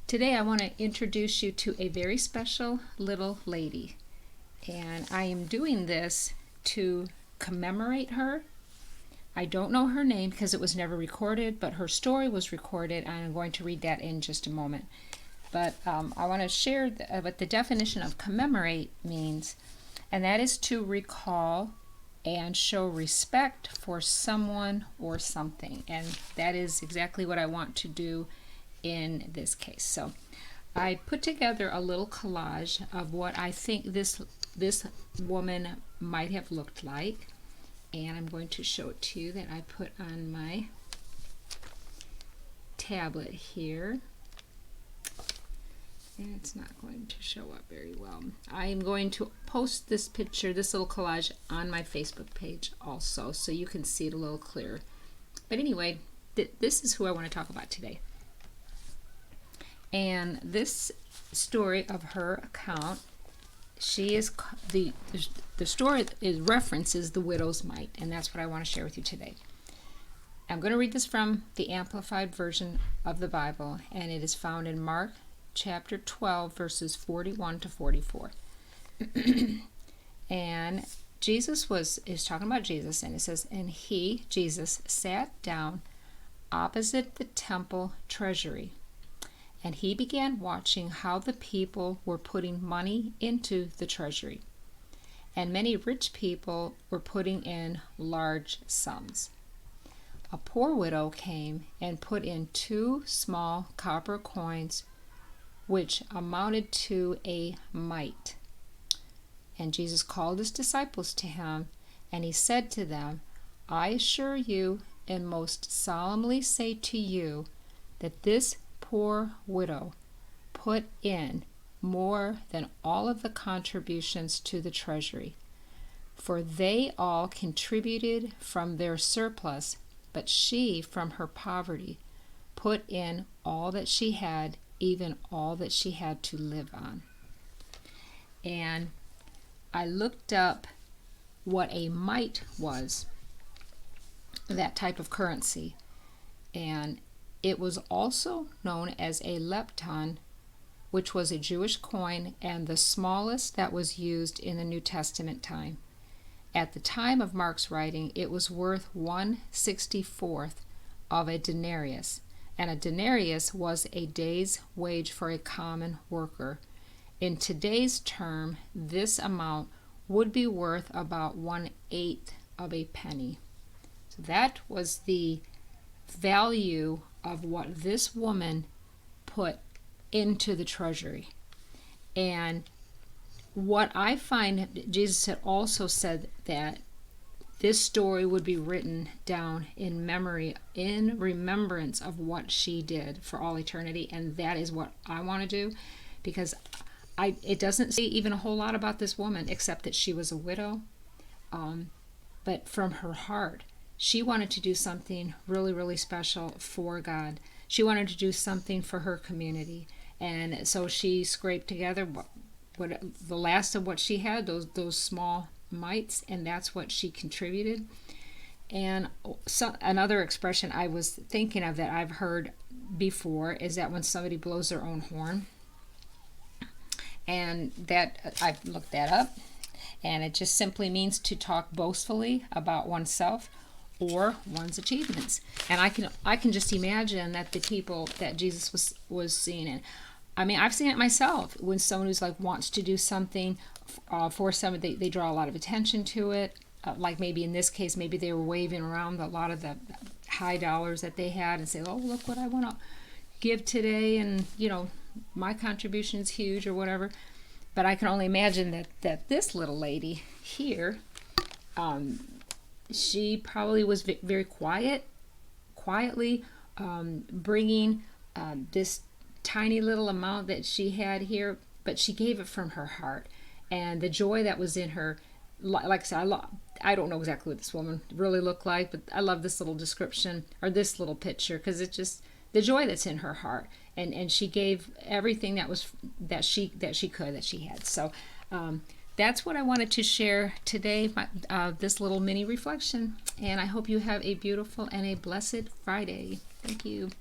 Today I want to introduce you to a very special little lady, and I am doing this to commemorate her. I don't know her name because it was never recorded, but her story was recorded, and I'm going to read that in just a moment. But I want to share what the definition of commemorate means, and that is to recall and show respect for someone or something, and that is exactly what I want to do in this case. So I put together a little collage of what I think this woman might have looked like, and I'm going to show it to you that I put on my tablet here, and it's not going to show up very well. I am going to post this picture, this little collage, on my Facebook page also, so you can see it a little clearer. But anyway, this is who I want to talk about today. And this story of her account, she is the story is references the widow's mite, and that's what I want to share with you today. I'm going to read this from the Amplified Version of the Bible, and it is found in Mark chapter 12, verses 41 to 44. And Jesus is talking about Jesus, and it says, "And he, Jesus, sat down opposite the temple treasury. And he began watching how the people were putting money into the treasury. And many rich people were putting in large sums. A poor widow came and put in 2 small copper coins, which amounted to a mite. And Jesus called his disciples to him, and he said to them, I assure you and most solemnly say to you that this poor widow put in more than all of the contributions to the treasury, for they all contributed from their surplus, but she from her poverty put in all that she had, even all that she had to live on." And I looked up what a mite was, that type of currency, and it was also known as a lepton, which was a Jewish coin and the smallest that was used in the New Testament time. At the time of Mark's writing, it was worth 1/64th of a denarius, and a denarius was a day's wage for a common worker. In today's term, this amount would be worth about 1/8 of a penny. So that was the value of what this woman put into the treasury. And what I find, Jesus had also said that this story would be written down in memory, in remembrance of what she did for all eternity, and that is what I want to do, because it doesn't say even a whole lot about this woman except that she was a widow, but from her heart she wanted to do something really, really special for God. She wanted to do something for her community, and so she scraped together what the last of what she had, those small mites, and that's what she contributed. And so, another expression I was thinking of that I've heard before is that when somebody blows their own horn, and that I've looked that up, and it just simply means to talk boastfully about oneself or one's achievements. And I can just imagine that the people that Jesus was seeing, and I mean, I've seen it myself when someone who's like wants to do something for someone, they draw a lot of attention to it. Like maybe in this case, maybe they were waving around a lot of the high dollars that they had and say, "Oh, look what I want to give today," and my contribution is huge or whatever. But I can only imagine that this little lady here, she probably was very quietly bringing this tiny little amount that she had here, but she gave it from her heart, and the joy that was in her. Like I said, I don't know exactly what this woman really looked like, but I love this little description or this little picture because it's just the joy that's in her heart, and she gave everything that she had. So that's what I wanted to share today, this little mini reflection, and I hope you have a beautiful and a blessed Friday. Thank you.